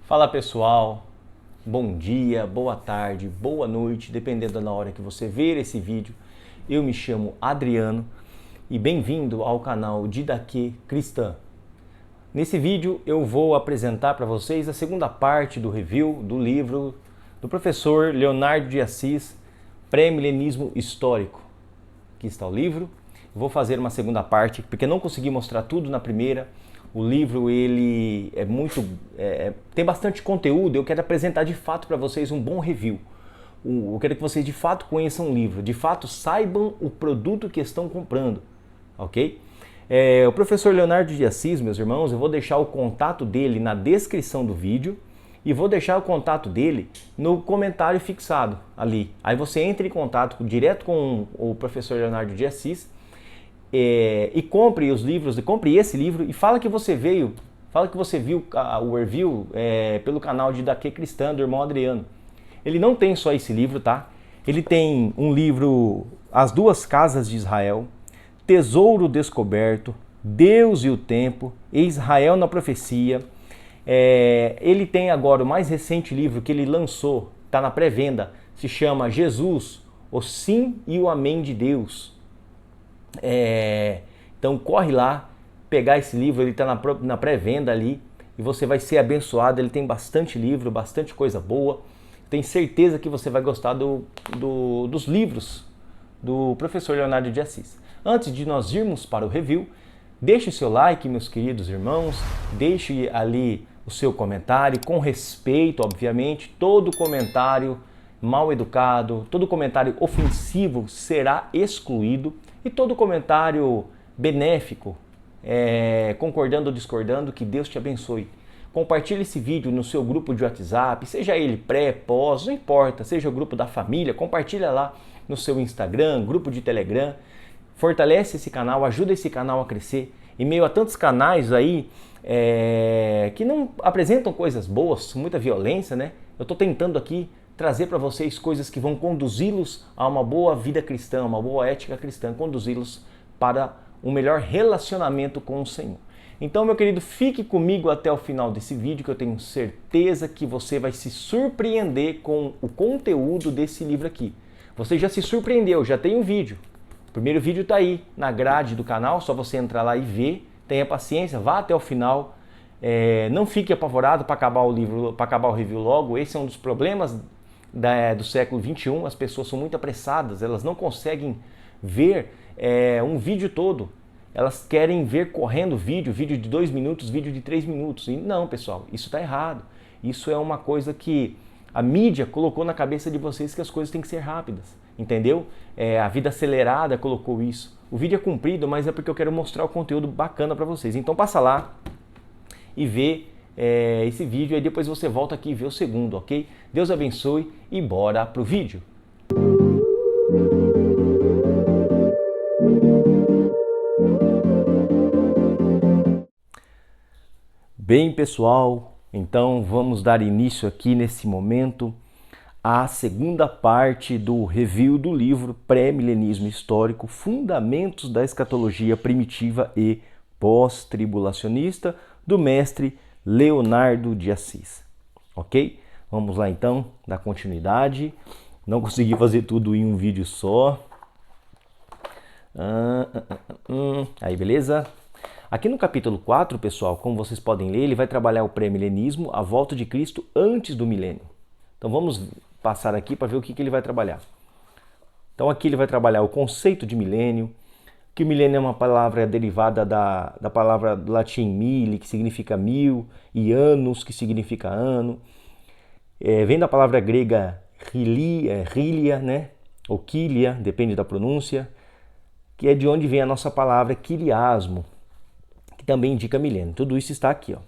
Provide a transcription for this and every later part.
Fala pessoal, bom dia, boa tarde, boa noite, dependendo da hora que você ver esse vídeo. Eu me chamo Adriano e bem-vindo ao canal Didaquê Cristã. Nesse vídeo eu vou apresentar para vocês a segunda parte do review do livro do professor Leonardo de Assis, Pré-Milenismo Histórico. Aqui está o livro. Vou fazer uma segunda parte porque não consegui mostrar tudo na primeira. O livro ele tem bastante conteúdo. Eu quero apresentar de fato para vocês um bom review. Eu quero que vocês de fato conheçam o livro, de fato saibam o produto que estão comprando, ok? O professor Leonardo de Assis, meus irmãos, eu vou deixar o contato dele na descrição do vídeo e vou deixar o contato dele no comentário fixado ali. Aí você entra em contato direto com o professor Leonardo de Assis e compre os livros, compre esse livro e fala que você viu o review pelo canal de Didaquê Cristã do irmão Adriano. Ele não tem só esse livro, tá? Ele tem um livro, As Duas Casas de Israel, Tesouro Descoberto, Deus e o Tempo, Israel na Profecia. Ele tem agora o mais recente livro que ele lançou, está na pré-venda, se chama Jesus, o Sim e o Amém de Deus. Então corre lá, pegar esse livro, ele está na pré-venda ali e você vai ser abençoado. Ele tem bastante livro, bastante coisa boa. Tenho certeza que você vai gostar dos livros do professor Leonardo de Assis. Antes de nós irmos para o review, deixe o seu like, meus queridos irmãos, deixe ali o seu comentário, com respeito, obviamente. Todo comentário mal educado, todo comentário ofensivo será excluído e todo comentário benéfico, concordando ou discordando, que Deus te abençoe. Compartilhe esse vídeo no seu grupo de WhatsApp, seja ele pré, pós, não importa, seja o grupo da família, compartilha lá no seu Instagram, grupo de Telegram. Fortalece esse canal, ajuda esse canal a crescer. Em meio a tantos canais aí que não apresentam coisas boas, muita violência, né? Eu estou tentando aqui trazer para vocês coisas que vão conduzi-los a uma boa vida cristã, uma boa ética cristã, conduzi-los para um melhor relacionamento com o Senhor. Então, meu querido, fique comigo até o final desse vídeo, que eu tenho certeza que você vai se surpreender com o conteúdo desse livro aqui. Você já se surpreendeu, já tem um vídeo. O primeiro vídeo está aí na grade do canal, só você entrar lá e ver. Tenha paciência, vá até o final. Não fique apavorado para acabar o livro, para acabar o review logo. Esse é um dos problemas do século XXI. As pessoas são muito apressadas, elas não conseguem ver um vídeo todo. Elas querem ver correndo vídeo de 2 minutos, vídeo de 3 minutos. E não, pessoal, isso está errado. Isso é uma coisa que a mídia colocou na cabeça de vocês, que as coisas têm que ser rápidas, entendeu? A vida acelerada colocou isso. O vídeo é comprido, mas é porque eu quero mostrar o conteúdo bacana para vocês. Então passa lá e vê esse vídeo, aí depois você volta aqui e vê o segundo, ok? Deus abençoe e bora pro vídeo. Bem, pessoal, então vamos dar início aqui nesse momento à segunda parte do review do livro Pré-Milenismo Histórico, Fundamentos da Escatologia Primitiva e Pós-Tribulacionista, do mestre Leonardo de Assis. Ok? Vamos lá então, dar continuidade. Não consegui fazer tudo em um vídeo só. Aí, beleza? Aqui no capítulo 4, pessoal, como vocês podem ler, ele vai trabalhar o pré-milenismo, a volta de Cristo antes do milênio. Então vamos passar aqui para ver o que ele vai trabalhar. Então aqui ele vai trabalhar o conceito de milênio, que o milênio é uma palavra derivada da palavra do latim mille, que significa 1000, e anos, que significa ano. Vem da palavra grega hylia, né? Ou kylia, depende da pronúncia, que é de onde vem a nossa palavra quiliasmo, que também indica milênio. Tudo isso está aqui, ó,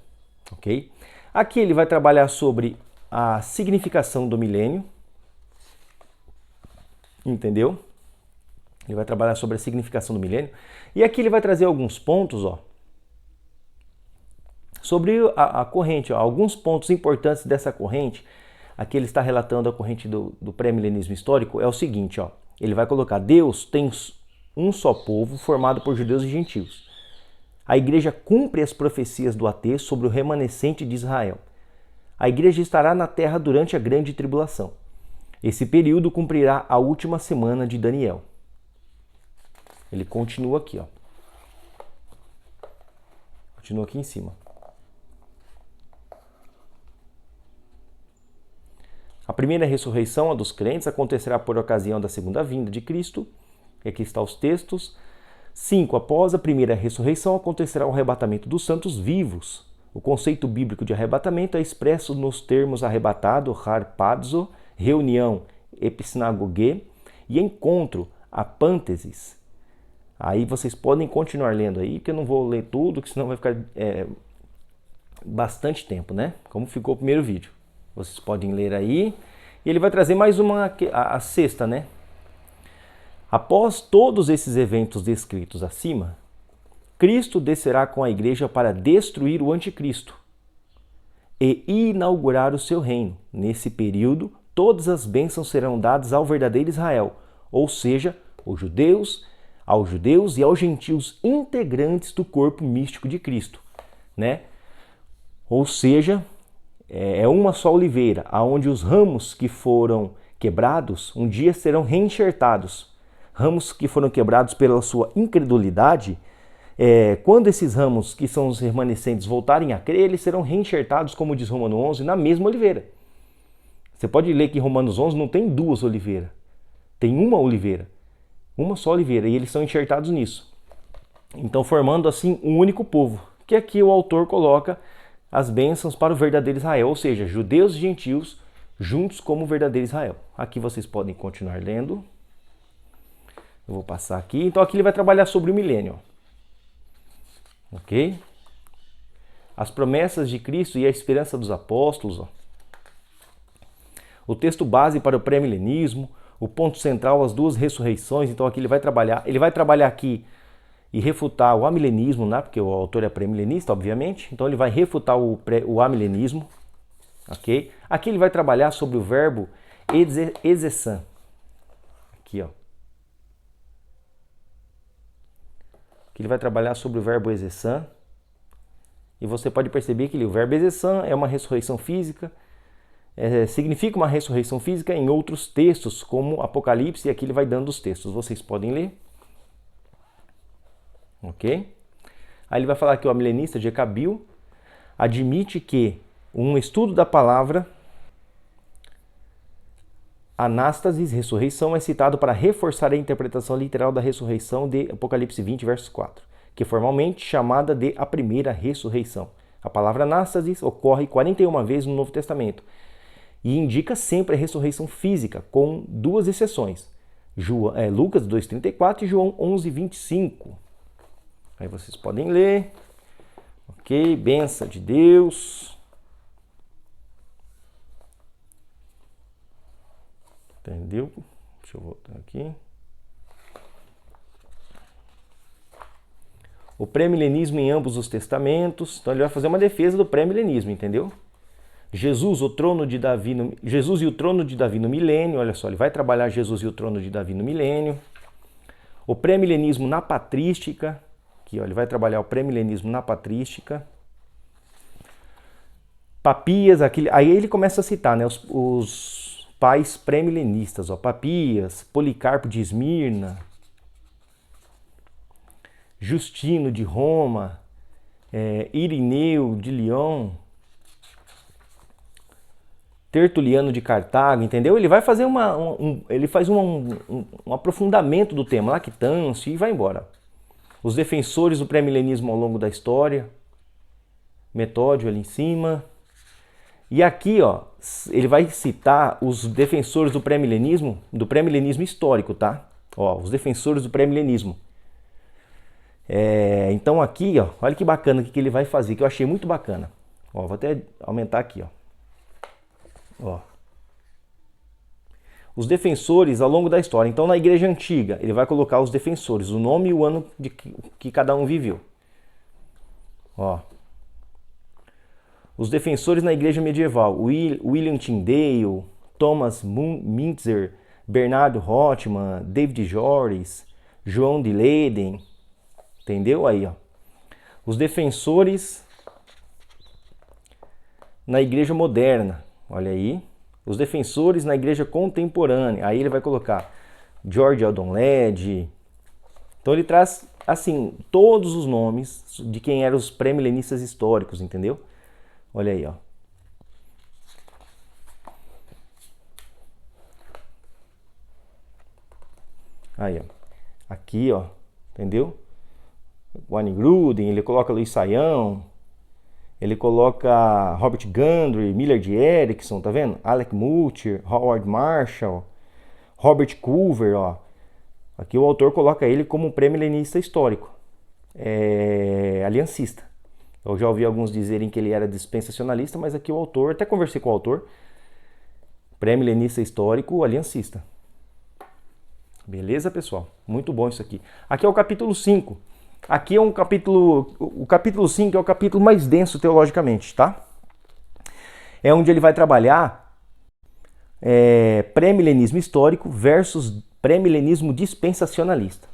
ok? Aqui ele vai trabalhar sobre a significação do milênio, entendeu? Ele vai trabalhar sobre a significação do milênio. E aqui ele vai trazer alguns pontos, ó, sobre a corrente, ó, alguns pontos importantes dessa corrente. Aqui ele está relatando a corrente do pré-milenismo histórico. É o seguinte, ó, ele vai colocar: Deus tem um só povo formado por judeus e gentios. A igreja cumpre as profecias do AT sobre o remanescente de Israel. a igreja estará na terra durante a grande tribulação. Esse período cumprirá a última semana de Daniel. Ele continua aqui, ó. Continua aqui em cima. A primeira ressurreição, a dos crentes, acontecerá por ocasião da segunda vinda de Cristo. E aqui estão os textos. 5. Após a primeira ressurreição, acontecerá o arrebatamento dos santos vivos. O conceito bíblico de arrebatamento é expresso nos termos arrebatado, harpazo, reunião, episinagoge, e encontro, apântesis. Aí vocês podem continuar lendo aí, que eu não vou ler tudo, que senão vai ficar bastante tempo, né? Como ficou o primeiro vídeo. Vocês podem ler aí. E ele vai trazer mais uma, a sexta, né? Após todos esses eventos descritos acima, Cristo descerá com a igreja para destruir o anticristo e inaugurar o seu reino. Nesse período, todas as bênçãos serão dadas ao verdadeiro Israel, ou seja, aos judeus e aos gentios integrantes do corpo místico de Cristo, né? Ou seja, é uma só oliveira, aonde os ramos que foram quebrados um dia serão reenxertados. Ramos que foram quebrados pela sua incredulidade, quando esses ramos que são os remanescentes voltarem a crer, eles serão reenxertados, como diz Romanos 11, na mesma oliveira. Você pode ler que em Romanos 11 não tem duas oliveiras, tem uma oliveira, uma só oliveira, e eles são enxertados nisso. Então, formando assim um único povo, que aqui o autor coloca as bênçãos para o verdadeiro Israel, ou seja, judeus e gentios juntos como o verdadeiro Israel. Aqui vocês podem continuar lendo. Eu vou passar aqui. Então aqui ele vai trabalhar sobre o milênio. Ok? As promessas de Cristo e a esperança dos apóstolos. Ó. O texto base para o pré-milenismo. O ponto central, as duas ressurreições. Então aqui ele vai trabalhar aqui e refutar o amilenismo, né? Porque o autor é pré-milenista, obviamente. Então ele vai refutar o amilenismo. Ok? Aqui ele vai trabalhar sobre o verbo exessan. Aqui, ó. Ele vai trabalhar sobre o verbo exessan, e você pode perceber que o verbo exessan é uma ressurreição física, significa uma ressurreição física em outros textos, como Apocalipse, e aqui ele vai dando os textos, vocês podem ler. Ok? Aí ele vai falar que o amilenista J.K. Bill admite que um estudo da palavra anástasis, ressurreição, é citado para reforçar a interpretação literal da ressurreição de Apocalipse 20, verso 4, que é formalmente chamada de a primeira ressurreição. A palavra anástasis ocorre 41 vezes no Novo Testamento e indica sempre a ressurreição física, com duas exceções, Lucas 2,34 e João 11,25. Aí vocês podem ler. Ok, bênção de Deus. Entendeu? Deixa eu voltar aqui. O pré-milenismo em ambos os testamentos. Então ele vai fazer uma defesa do pré-milenismo, entendeu? Jesus e o trono de Davi no milênio. Olha só, ele vai trabalhar Jesus e o trono de Davi no milênio. O pré-milenismo na patrística. Aqui, ó, ele vai trabalhar o pré-milenismo na patrística. Papias, aí ele começa a citar, né, os pais pré-milenistas, ó, Papias, Policarpo de Esmirna, Justino de Roma, Irineu de Lyon, Tertuliano de Cartago, entendeu? Ele vai fazer ele faz um aprofundamento do tema, Lactâncio, e vai embora. Os defensores do pré-milenismo ao longo da história, Metódio ali em cima. E aqui, ó, ele vai citar os defensores do pré-milenismo histórico, tá? Ó, os defensores do pré-milenismo. Então aqui, ó, olha que bacana o que ele vai fazer, que eu achei muito bacana. Ó, vou até aumentar aqui, ó. Os defensores ao longo da história. Então na igreja antiga, ele vai colocar os defensores, o nome e o ano de que cada um viveu. Ó. Os defensores na igreja medieval, William Tyndale, Thomas Müntzer, Bernardo Rothman, David Joris, João de Leyden, entendeu? Aí, ó. Os defensores na igreja moderna. Olha aí. Os defensores na igreja contemporânea. Aí ele vai colocar George Eldon Ladd. Então ele traz, assim, todos os nomes de quem eram os pré-milenistas históricos, entendeu? Olha aí, ó. Aí, ó. Aqui, ó. Entendeu? Wayne Grudem, ele coloca Luiz Saião, ele coloca Robert Gundry, Millard Erickson, tá vendo? Alec Motyer, Howard Marshall, Robert Culver, ó. Aqui o autor coloca ele como um pré-milenista histórico, aliancista. Eu já ouvi alguns dizerem que ele era dispensacionalista, mas aqui o autor, até conversei com o autor, pré-milenista histórico, aliancista. Beleza, pessoal? Muito bom isso aqui. Aqui é o capítulo 5. Aqui é um capítulo, o capítulo 5 é o capítulo mais denso teologicamente, tá? É onde ele vai trabalhar pré-milenismo histórico versus pré-milenismo dispensacionalista.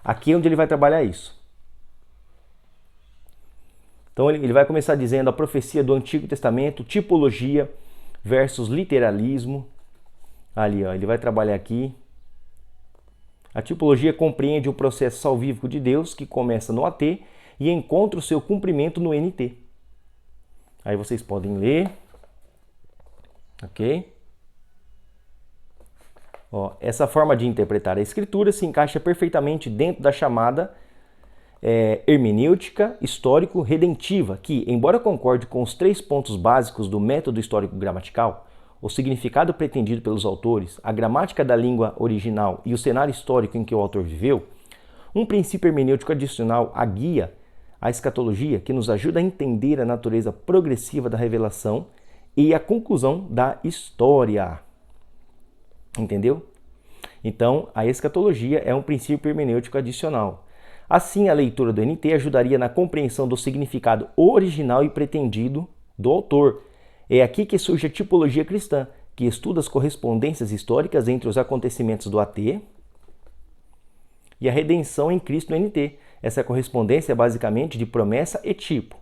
Aqui é onde ele vai trabalhar isso. Então ele vai começar dizendo a profecia do Antigo Testamento, tipologia versus literalismo. Ali, ó, ele vai trabalhar aqui. A tipologia compreende o processo salvífico de Deus que começa no AT e encontra o seu cumprimento no NT. Aí vocês podem ler. Ok? Ó, essa forma de interpretar a Escritura se encaixa perfeitamente dentro da chamada hermenêutica histórico-redentiva, que, embora concorde com os 3 pontos básicos do método histórico-gramatical, o significado pretendido pelos autores, a gramática da língua original e o cenário histórico em que o autor viveu, um princípio hermenêutico adicional a guia a escatologia que nos ajuda a entender a natureza progressiva da revelação e a conclusão da história. Entendeu? Então, a escatologia é um princípio hermenêutico adicional. Assim, a leitura do NT ajudaria na compreensão do significado original e pretendido do autor. É aqui que surge a tipologia cristã, que estuda as correspondências históricas entre os acontecimentos do AT e a redenção em Cristo no NT. Essa correspondência é basicamente de promessa e tipo,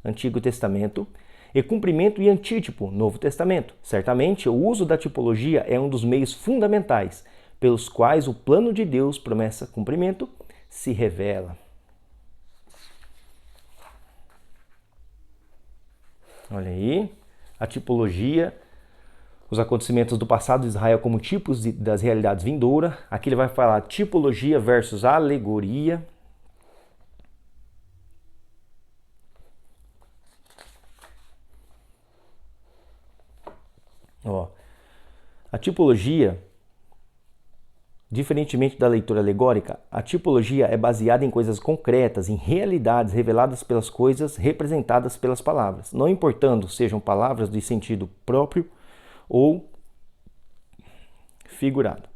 Antigo Testamento, e cumprimento e antítipo, Novo Testamento. Certamente, o uso da tipologia é um dos meios fundamentais pelos quais o plano de Deus, promessa, cumprimento, se revela. Olha aí, a tipologia, os acontecimentos do passado de Israel como tipos das realidades vindouras. Aqui ele vai falar tipologia versus alegoria. Ó, a tipologia, diferentemente da leitura alegórica, a tipologia é baseada em coisas concretas, em realidades reveladas pelas coisas representadas pelas palavras, não importando sejam palavras de sentido próprio ou figurado.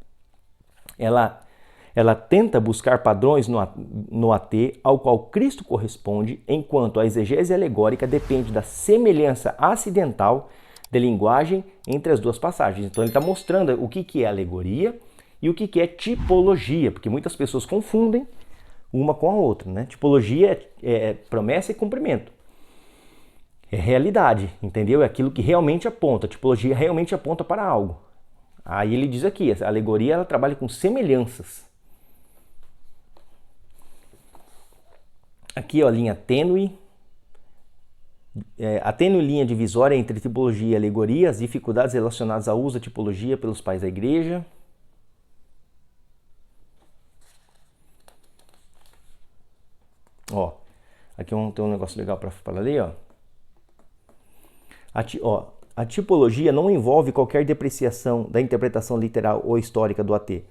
Ela tenta buscar padrões no AT ao qual Cristo corresponde, enquanto a exegese alegórica depende da semelhança acidental de linguagem entre as duas passagens. Então ele está mostrando o que é alegoria e o que é tipologia, porque muitas pessoas confundem uma com a outra, né? Tipologia é promessa e cumprimento. É realidade, entendeu? É aquilo que realmente aponta. A tipologia realmente aponta para algo. Aí ele diz aqui, a alegoria ela trabalha com semelhanças. Aqui, ó, linha tênue. A tênue linha divisória entre tipologia e alegoria, as dificuldades relacionadas ao uso da tipologia pelos pais da igreja. Ó, aqui tem um negócio legal para ler, ó. A tipologia não envolve qualquer depreciação da interpretação literal ou histórica do AT,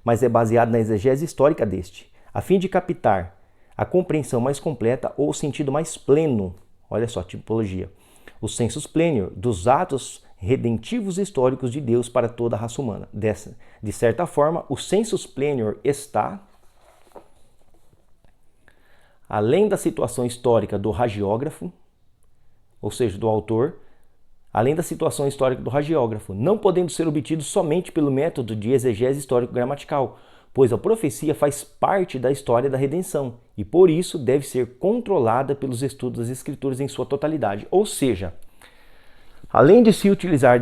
mas é baseada na exegese histórica deste, a fim de captar a compreensão mais completa ou o sentido mais pleno. Olha só, tipologia. O sensus plenior dos atos redentivos históricos de Deus para toda a raça humana. De certa forma, o sensus plenior está além da situação histórica do hagiógrafo, ou seja, do autor, além da situação histórica do hagiógrafo, não podendo ser obtido somente pelo método de exegese histórico-gramatical, pois a profecia faz parte da história da redenção e, por isso, deve ser controlada pelos estudos das Escrituras em sua totalidade. Ou seja, Além de se utilizar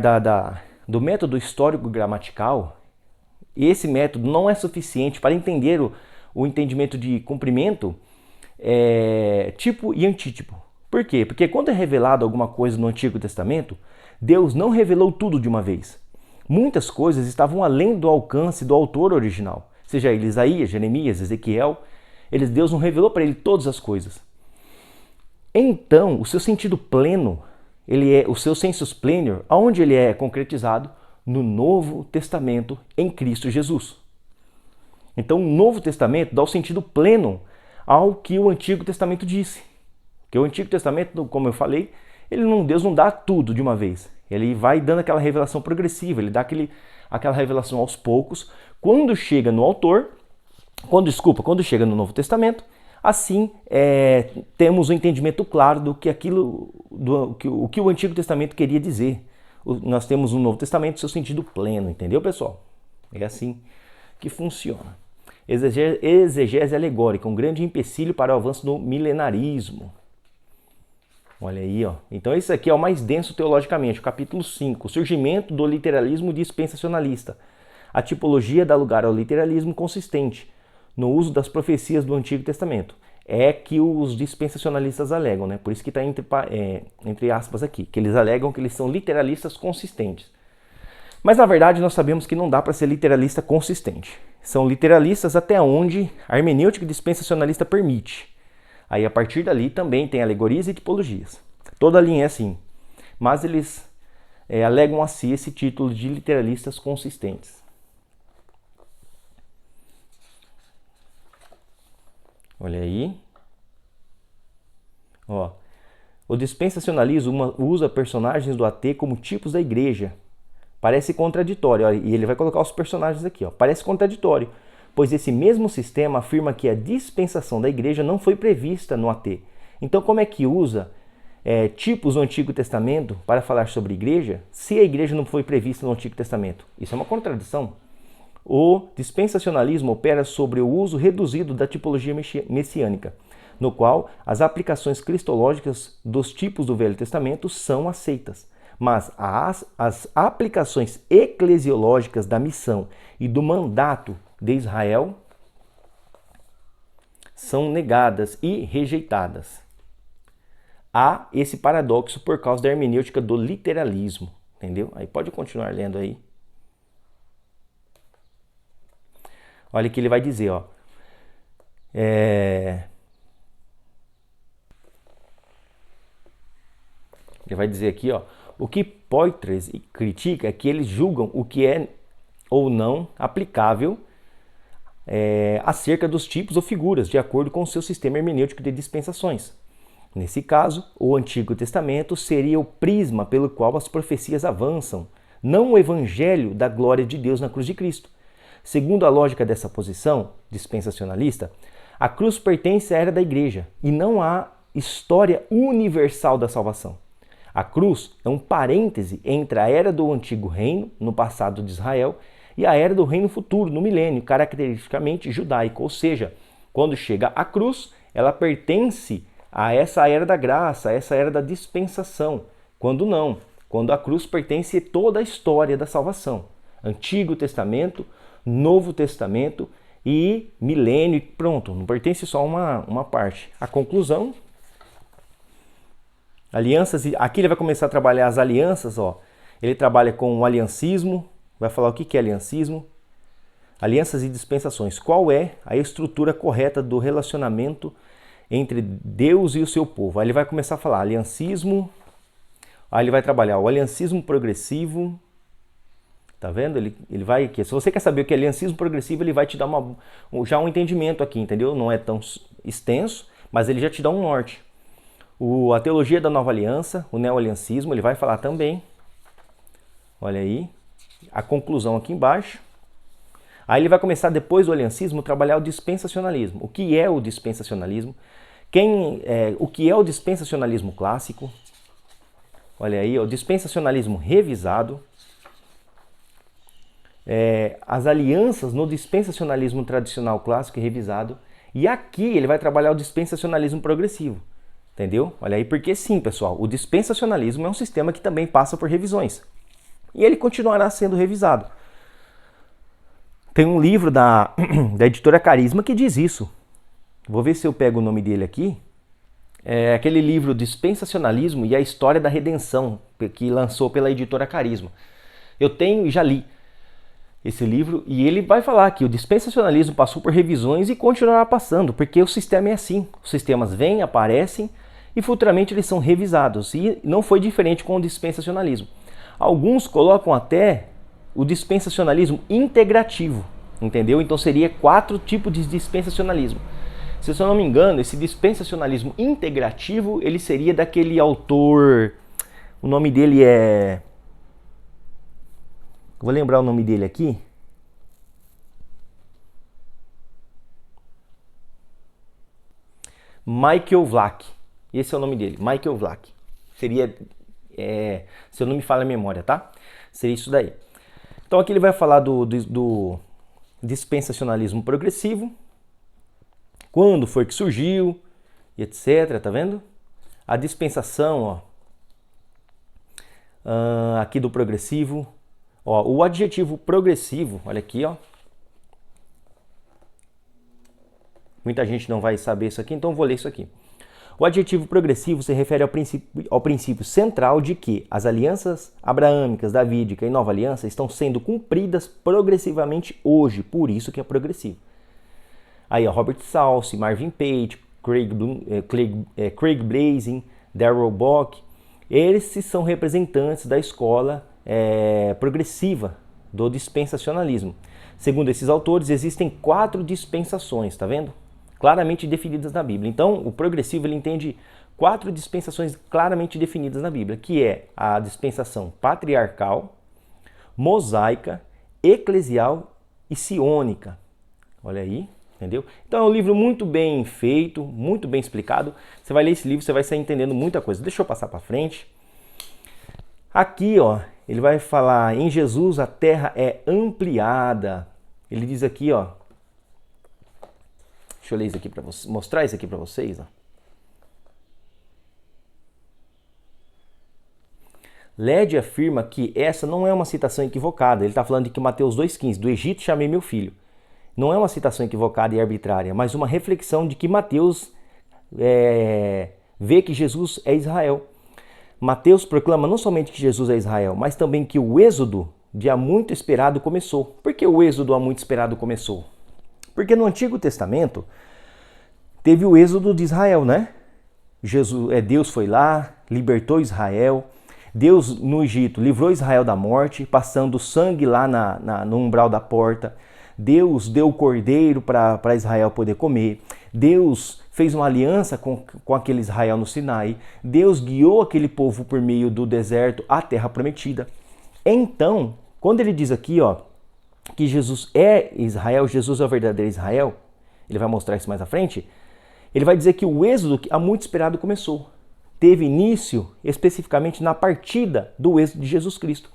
do método histórico-gramatical, esse método não é suficiente para entender o entendimento de cumprimento, tipo e antítipo. Por quê? Porque quando é revelado alguma coisa no Antigo Testamento, Deus não revelou tudo de uma vez. Muitas coisas estavam além do alcance do autor original, seja ele Isaías, Jeremias, Ezequiel. Deus não revelou para ele todas as coisas. Então, o seu sentido pleno, o seu sensus plenior, aonde ele é concretizado? No Novo Testamento em Cristo Jesus. Então, o Novo Testamento dá o sentido pleno ao que o Antigo Testamento disse. Porque o Antigo Testamento, como eu falei, Deus não dá tudo de uma vez. Ele vai dando aquela revelação progressiva, ele dá aquela revelação aos poucos. Quando chega no autor, quando chega no Novo Testamento, assim temos um entendimento claro do que o Antigo Testamento queria dizer. Nós temos um Novo Testamento, seu sentido pleno, entendeu, pessoal? É assim que funciona. Exegese alegórica, um grande empecilho para o avanço do milenarismo. Olha aí, ó. Então esse aqui é o mais denso teologicamente, o capítulo 5, o surgimento do literalismo dispensacionalista. A tipologia dá lugar ao literalismo consistente no uso das profecias do Antigo Testamento. É que os dispensacionalistas alegam, né? Por isso que está entre aspas aqui, que eles alegam que eles são literalistas consistentes. Mas na verdade nós sabemos que não dá para ser literalista consistente. São literalistas até onde a hermenêutica dispensacionalista permite. Aí a partir dali também tem alegorias e tipologias. Toda a linha é assim. Mas eles alegam a si esse título de literalistas consistentes. Olha aí. Ó, o dispensacionalismo usa personagens do AT como tipos da igreja. Parece contraditório. Ó, e ele vai colocar os personagens aqui. Ó. Parece contraditório, pois esse mesmo sistema afirma que a dispensação da igreja não foi prevista no AT. Então como é que usa tipos do Antigo Testamento para falar sobre igreja, se a igreja não foi prevista no Antigo Testamento? Isso é uma contradição. O dispensacionalismo opera sobre o uso reduzido da tipologia messiânica, no qual as aplicações cristológicas dos tipos do Velho Testamento são aceitas, mas as aplicações eclesiológicas da missão e do mandato de Israel são negadas e rejeitadas. Há esse paradoxo por causa da hermenêutica do literalismo, entendeu? Aí pode continuar lendo aí. Olha o que ele vai dizer, ó. Ele vai dizer aqui, ó, o que Poitres critica é que eles julgam o que é ou não aplicável acerca dos tipos ou figuras, de acordo com o seu sistema hermenêutico de dispensações. Nesse caso, o Antigo Testamento seria o prisma pelo qual as profecias avançam, não o evangelho da glória de Deus na cruz de Cristo. Segundo a lógica dessa posição dispensacionalista, a cruz pertence à era da igreja e não à história universal da salvação. A cruz é um parêntese entre a era do antigo reino, no passado de Israel, e a era do reino futuro, no milênio, caracteristicamente judaico. Ou seja, quando chega a cruz, ela pertence a essa era da graça, a essa era da dispensação. Quando não, quando a cruz pertence a toda a história da salvação. Antigo Testamento, Novo Testamento e milênio, pronto, não pertence só uma parte. A conclusão, alianças, aqui ele vai começar a trabalhar as alianças, ó. Ele trabalha com o aliancismo, vai falar o que é aliancismo, alianças e dispensações. Qual é a estrutura correta do relacionamento entre Deus e o seu povo? Aí ele vai começar a falar aliancismo, aí ele vai trabalhar o aliancismo progressivo. Tá vendo? Ele vai aqui. Se você quer saber o que é aliancismo progressivo, ele vai te dar já um entendimento aqui, entendeu? Não é tão extenso, mas ele já te dá um norte. A teologia da nova aliança, o neoaliancismo, ele vai falar também. Olha aí. A conclusão aqui embaixo. Aí ele vai começar, depois do aliancismo, a trabalhar o dispensacionalismo. O que é o dispensacionalismo? O que é o dispensacionalismo clássico? Olha aí, o dispensacionalismo revisado. As alianças no dispensacionalismo tradicional clássico e revisado. E aqui ele vai trabalhar o dispensacionalismo progressivo. Entendeu? Olha aí, porque sim, pessoal, o dispensacionalismo é um sistema que também passa por revisões. E ele continuará sendo revisado. Tem um livro da editora Carisma que diz isso. Vou ver se eu pego o nome dele aqui. É aquele livro Dispensacionalismo e a História da Redenção, que lançou pela editora Carisma. Eu tenho e já li esse livro e ele vai falar que o dispensacionalismo passou por revisões e continuará passando, porque o sistema é assim. Os sistemas vêm, aparecem e futuramente eles são revisados. E não foi diferente com o dispensacionalismo. Alguns colocam até o dispensacionalismo integrativo, entendeu? Então seria 4 tipos de dispensacionalismo. Se eu não me engano, esse dispensacionalismo integrativo, ele seria daquele autor, o nome dele é... Vou lembrar o nome dele aqui. Michael Vlach. Esse é o nome dele, Michael Vlach. Seria, se eu não me falha a memória, tá? Seria isso daí. Então aqui ele vai falar do dispensacionalismo progressivo, quando foi que surgiu, e etc, tá vendo? A dispensação, ó, aqui do progressivo, ó, o adjetivo progressivo, olha aqui, ó. Muita gente não vai saber isso aqui, então eu vou ler isso aqui. O adjetivo progressivo se refere ao princípio central de que as alianças abraâmicas, davídica e nova aliança estão sendo cumpridas progressivamente hoje, por isso que é progressivo. Aí, ó, Robert Salce, Marvin Page, Craig Blazing, Darrell Bock, esses são representantes da escola progressiva do dispensacionalismo. Segundo esses autores, existem 4 dispensações, tá vendo? Claramente definidas na Bíblia. Então, o progressivo ele entende 4 dispensações claramente definidas na Bíblia, que é a dispensação patriarcal, mosaica, eclesial e siônica. Olha aí, entendeu? Então é um livro muito bem feito, muito bem explicado. Você vai ler esse livro, você vai sair entendendo muita coisa. Deixa eu passar para frente. Aqui, ó, ele vai falar, em Jesus a terra é ampliada. Ele diz aqui, ó, deixa eu ler isso aqui para vocês, mostrar isso aqui para vocês, ó. Led afirma que essa não é uma citação equivocada. Ele está falando de que Mateus 2,15, do Egito chamei meu filho. Não é uma citação equivocada e arbitrária, mas uma reflexão de que Mateus vê que Jesus é Israel. Mateus proclama não somente que Jesus é Israel, mas também que o êxodo de há muito esperado começou. Por que o êxodo há muito esperado começou? Porque no Antigo Testamento teve o êxodo de Israel, né? Deus foi lá, libertou Israel. Deus no Egito livrou Israel da morte, passando sangue lá no umbral da porta. Deus deu o cordeiro para Israel poder comer. Deus fez uma aliança com aquele Israel no Sinai. Deus guiou aquele povo por meio do deserto à terra prometida. Então, quando ele diz aqui, ó, que Jesus é Israel, Jesus é o verdadeiro Israel, ele vai mostrar isso mais à frente, ele vai dizer que o êxodo há muito esperado começou. Teve início especificamente na partida do êxodo de Jesus Cristo.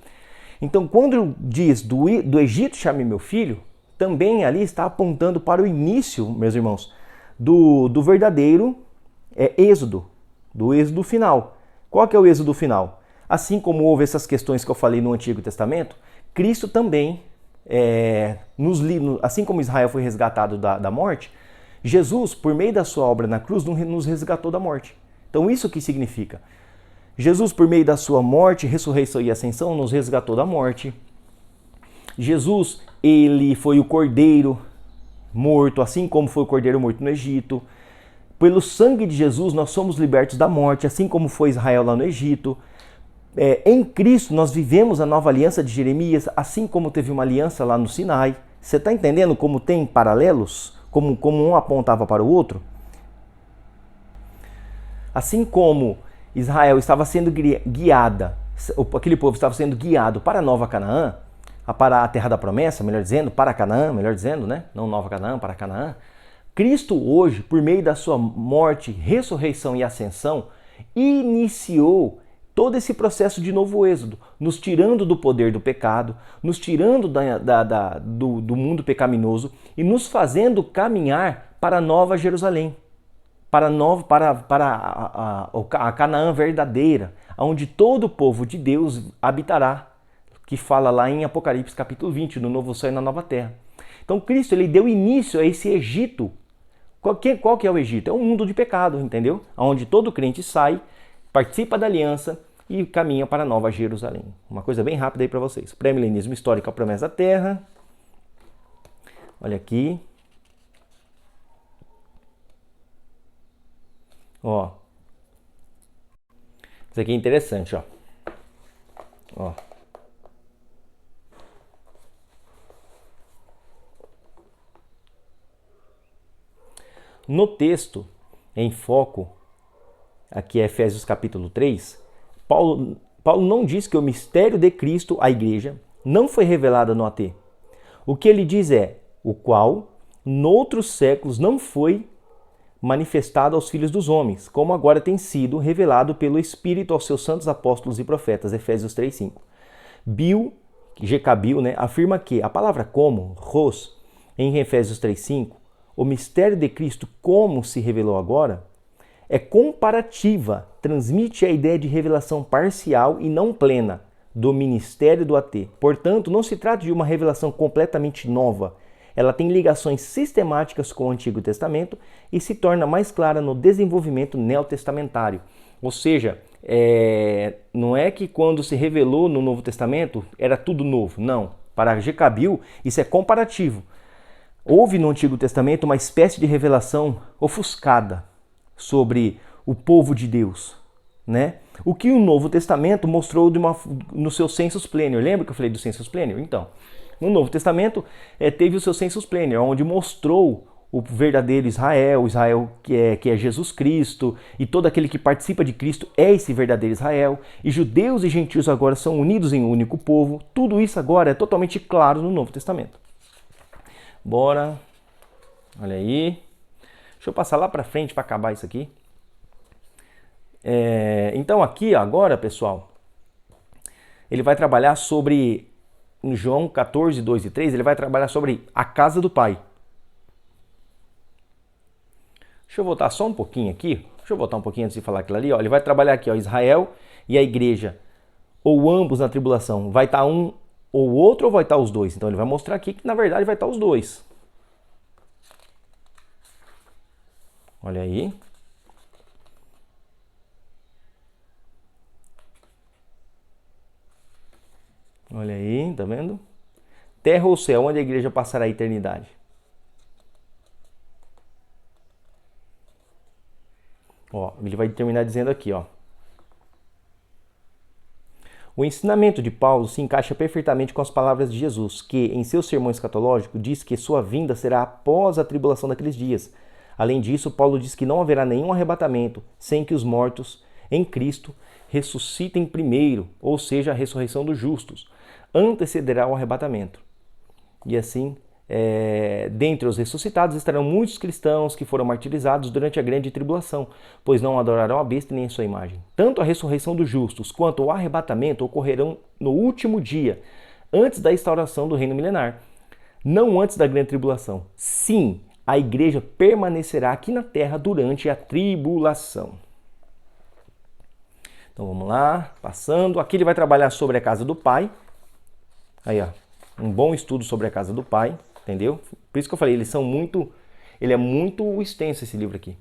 Então, quando diz do Egito chamei meu filho, também ali está apontando para o início, meus irmãos, do verdadeiro êxodo, do êxodo final. Qual que é o êxodo final? Assim como houve essas questões que eu falei no Antigo Testamento, Cristo também, assim como Israel foi resgatado da morte, Jesus, por meio da sua obra na cruz, nos resgatou da morte. Então isso que significa? Jesus, por meio da sua morte, ressurreição e ascensão, nos resgatou da morte. Jesus, ele foi o cordeiro morto, assim como foi o cordeiro morto no Egito. Pelo sangue de Jesus, nós somos libertos da morte, assim como foi Israel lá no Egito. Em Cristo, nós vivemos a nova aliança de Jeremias, assim como teve uma aliança lá no Sinai. Você está entendendo como tem paralelos? Como um apontava para o outro? Assim como Israel estava sendo guiada, aquele povo estava sendo guiado para a Nova Canaã, para a terra da promessa, melhor dizendo, para Canaã, melhor dizendo, né? Não Nova Canaã, para Canaã. Cristo hoje, por meio da sua morte, ressurreição e ascensão, iniciou todo esse processo de novo êxodo, nos tirando do poder do pecado, nos tirando do mundo pecaminoso e nos fazendo caminhar para a Nova Jerusalém. a Canaã verdadeira, onde todo o povo de Deus habitará, que fala lá em Apocalipse capítulo 20, no novo céu e na nova terra. Então Cristo ele deu início a esse Egito. Qual que é o Egito? É um mundo de pecado, entendeu? Onde todo crente sai, participa da aliança e caminha para a Nova Jerusalém. Uma coisa bem rápida aí para vocês. Pré-milenismo histórico, a promessa da terra. Olha aqui. Ó. Isso aqui é interessante, ó. Ó. No texto, em foco, aqui é Efésios capítulo 3, Paulo não diz que o mistério de Cristo, a igreja, não foi revelado no AT. O que ele diz é, o qual, noutros séculos, não foi manifestado aos filhos dos homens, como agora tem sido revelado pelo Espírito aos seus santos apóstolos e profetas, Efésios 3:5. G.K. Bill, afirma que a palavra como, ros, em Efésios 3:5, o mistério de Cristo como se revelou agora, é comparativa, transmite a ideia de revelação parcial e não plena do ministério do AT. Portanto, não se trata de uma revelação completamente nova. Ela tem ligações sistemáticas com o Antigo Testamento e se torna mais clara no desenvolvimento neotestamentário. Ou seja, não é que quando se revelou no Novo Testamento era tudo novo. Não. Para G.K. Bill, isso é comparativo. Houve no Antigo Testamento uma espécie de revelação ofuscada sobre o povo de Deus, O que o Novo Testamento mostrou no seu sensus plenior. Lembra que eu falei do sensus plenior? Então, no Novo Testamento teve o seu sensus plenior, onde mostrou o verdadeiro Israel, o Israel que é Jesus Cristo, e todo aquele que participa de Cristo é esse verdadeiro Israel, e judeus e gentios agora são unidos em um único povo. Tudo isso agora é totalmente claro no Novo Testamento. Bora, olha aí, deixa eu passar lá para frente para acabar isso aqui. Então aqui agora, pessoal, ele vai trabalhar sobre, em João 14, 2 e 3, ele vai trabalhar sobre a casa do Pai. Deixa eu voltar só um pouquinho aqui, antes de falar aquilo ali, ó. Ele vai trabalhar aqui, ó, Israel e a igreja, ou ambos na tribulação, vai estar um ou outro ou vai estar os dois? Então ele vai mostrar aqui que na verdade vai estar os dois. Olha aí. Olha aí, tá vendo? Terra ou céu, onde a igreja passará a eternidade? Ó, ele vai terminar dizendo aqui, ó. O ensinamento de Paulo se encaixa perfeitamente com as palavras de Jesus, que, em seu sermão escatológico, diz que sua vinda será após a tribulação daqueles dias. Além disso, Paulo diz que não haverá nenhum arrebatamento sem que os mortos em Cristo ressuscitem primeiro, ou seja, a ressurreição dos justos, antecederá o arrebatamento. E assim, dentre os ressuscitados estarão muitos cristãos que foram martirizados durante a grande tribulação, pois não adorarão a besta nem a sua imagem. Tanto a ressurreição dos justos quanto o arrebatamento ocorrerão no último dia, antes da instauração do reino milenar, não antes da grande tribulação. Sim, a igreja permanecerá aqui na terra durante a tribulação. Então vamos lá, passando. Aqui ele vai trabalhar sobre a casa do Pai. Aí, ó, um bom estudo sobre a casa do Pai. Entendeu? Por isso que eu falei, ele é muito extenso esse livro aqui.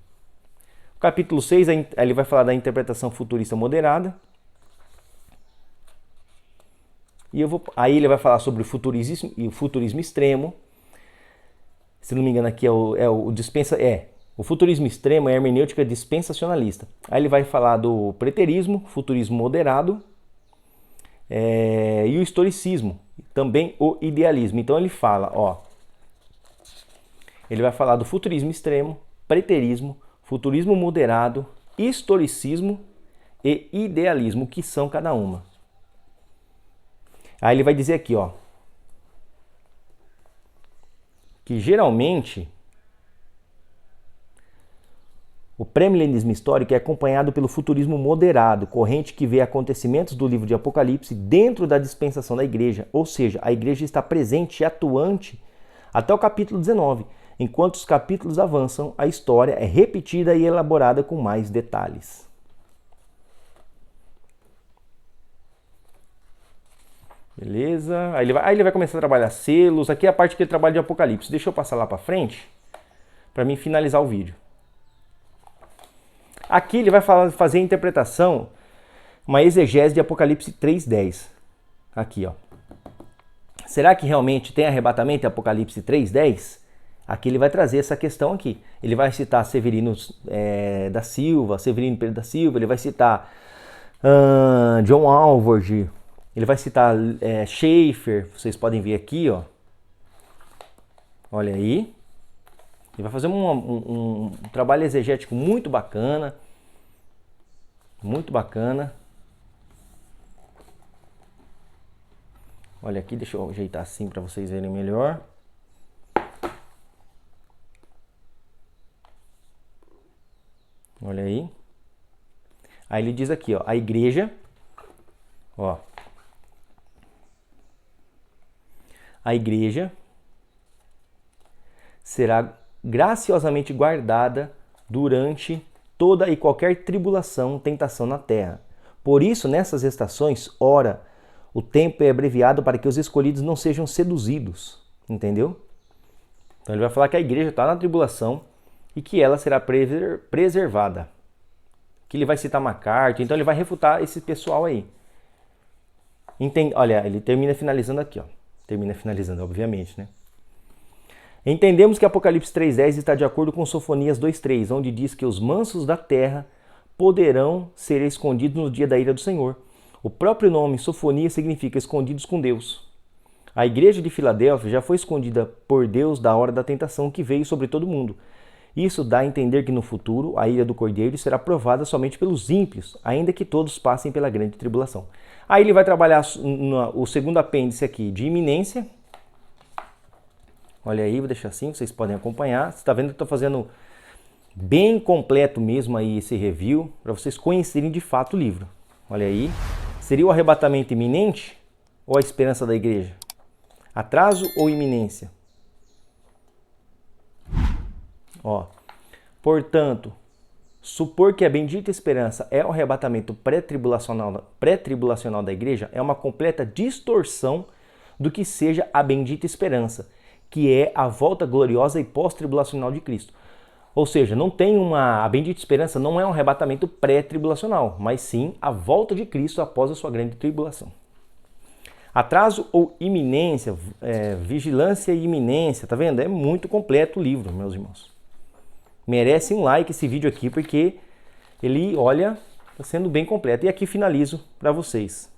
O capítulo 6, ele vai falar da interpretação futurista moderada. E aí ele vai falar sobre o futurismo e o futurismo extremo. Se não me engano aqui o futurismo extremo é a hermenêutica dispensacionalista. Aí ele vai falar do preterismo, futurismo moderado, e o historicismo, também o idealismo. Então ele fala, ele vai falar do futurismo extremo, preterismo, futurismo moderado, historicismo e idealismo, que são cada uma. Aí ele vai dizer aqui, que geralmente o pré-milenismo histórico é acompanhado pelo futurismo moderado, corrente que vê acontecimentos do livro de Apocalipse dentro da dispensação da igreja, ou seja, a igreja está presente e atuante até o capítulo 19, Enquanto os capítulos avançam, a história é repetida e elaborada com mais detalhes. Beleza? Aí ele vai começar a trabalhar selos. Aqui é a parte que ele trabalha de Apocalipse. Deixa eu passar lá para frente, para mim finalizar o vídeo. Aqui ele vai fazer a interpretação, uma exegese de Apocalipse 3:10. Aqui, ó. Será que realmente tem arrebatamento em Apocalipse 3:10? Aqui ele vai trazer essa questão aqui. Ele vai citar Severino da Silva, Severino Pedro da Silva, ele vai citar John Alvord, ele vai citar Schaeffer, vocês podem ver aqui, ó. Olha aí. Ele vai fazer um trabalho exegético muito bacana. Muito bacana. Olha aqui, deixa eu ajeitar assim para vocês verem melhor. Olha aí. Aí ele diz aqui, ó, a igreja, ó. A igreja será graciosamente guardada durante toda e qualquer tribulação, tentação na terra. Por isso, nessas estações, ora, o tempo é abreviado para que os escolhidos não sejam seduzidos. Entendeu? Então ele vai falar que a igreja está na tribulação e que ela será preservada. Que ele vai citar MacArthur, então ele vai refutar esse pessoal aí. Olha, ele termina finalizando aqui, ó. Termina finalizando, obviamente, né? Entendemos que Apocalipse 3:10 está de acordo com Sofonias 2:3, onde diz que os mansos da terra poderão ser escondidos no dia da ira do Senhor. O próprio nome Sofonia significa escondidos com Deus. A igreja de Filadélfia já foi escondida por Deus da hora da tentação que veio sobre todo mundo. Isso dá a entender que no futuro a ira do Cordeiro será provada somente pelos ímpios, ainda que todos passem pela grande tribulação. Aí ele vai trabalhar o segundo apêndice aqui de iminência. Olha aí, vou deixar assim, vocês podem acompanhar. Você está vendo que eu estou fazendo bem completo mesmo aí esse review, para vocês conhecerem de fato o livro. Olha aí. Seria o arrebatamento iminente ou a esperança da igreja? Atraso ou iminência? Ó. Portanto, supor que a bendita esperança é o arrebatamento pré-tribulacional da igreja é uma completa distorção do que seja a bendita esperança, que é a volta gloriosa e pós-tribulacional de Cristo. Ou seja, a bendita esperança não é um arrebatamento pré-tribulacional, mas sim a volta de Cristo após a sua grande tribulação. Atraso ou iminência, vigilância e iminência, tá vendo? É muito completo o livro, meus irmãos. Merece um like esse vídeo aqui, porque ele, olha, está sendo bem completo. E aqui finalizo para vocês.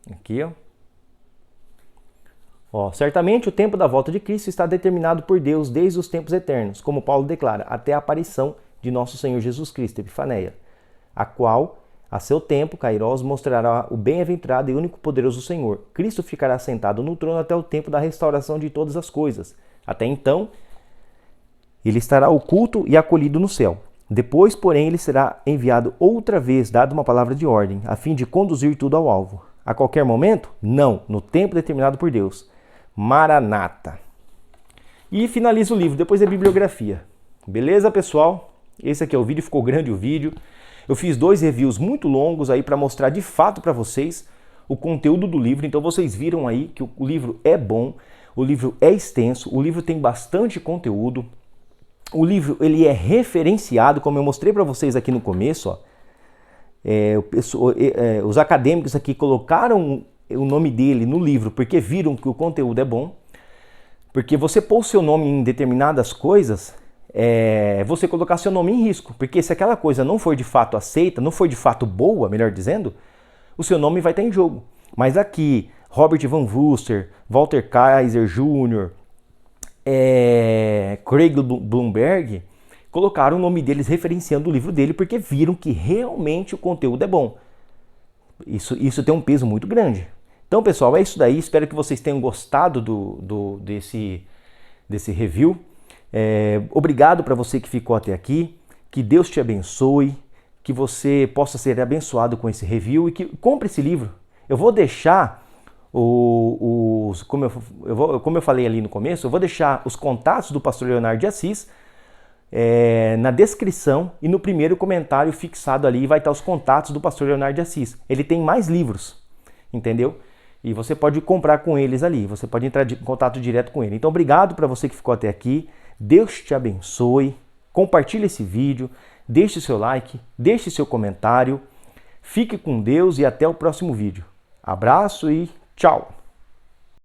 Aqui, ó. Certamente o tempo da volta de Cristo está determinado por Deus desde os tempos eternos, como Paulo declara, até a aparição de nosso Senhor Jesus Cristo, Epifaneia, a qual, a seu tempo, Kairos, mostrará o bem-aventurado e único poderoso Senhor. Cristo ficará sentado no trono até o tempo da restauração de todas as coisas. Até então, ele estará oculto e acolhido no céu. Depois, porém, ele será enviado outra vez, dado uma palavra de ordem, a fim de conduzir tudo ao alvo. A qualquer momento? Não, no tempo determinado por Deus. Maranata. E finaliza o livro, depois é bibliografia. Beleza, pessoal? Esse aqui é o vídeo, ficou grande o vídeo. Eu fiz 2 reviews muito longos aí para mostrar de fato para vocês o conteúdo do livro. Então vocês viram aí que o livro é bom, o livro é extenso, o livro tem bastante conteúdo. O livro ele é referenciado, como eu mostrei para vocês aqui no começo, ó. Os acadêmicos aqui colocaram o nome dele no livro porque viram que o conteúdo é bom. Porque você pôr o seu nome em determinadas coisas, você colocar seu nome em risco. Porque se aquela coisa não for de fato aceita, não for de fato boa, melhor dizendo, o seu nome vai estar em jogo. Mas aqui, Robert Van Wooster, Walter Kaiser Jr., Craig Blomberg, colocaram o nome deles referenciando o livro dele porque viram que realmente o conteúdo é bom. Isso tem um peso muito grande. Então, pessoal, é isso daí. Espero que vocês tenham gostado desse review. Obrigado para você que ficou até aqui. Que Deus te abençoe. Que você possa ser abençoado com esse review e que compre esse livro. Eu vou deixar Como eu falei ali no começo, eu vou deixar os contatos do pastor Leonardo de Assis na descrição, e no primeiro comentário fixado ali vai estar os contatos do pastor Leonardo de Assis. Ele tem mais livros, entendeu? E você pode comprar com eles ali, você pode entrar em contato direto com ele. Então, obrigado para você que ficou até aqui. Deus te abençoe. Compartilhe esse vídeo, deixe seu like, deixe seu comentário. Fique com Deus e até o próximo vídeo. Abraço e tchau!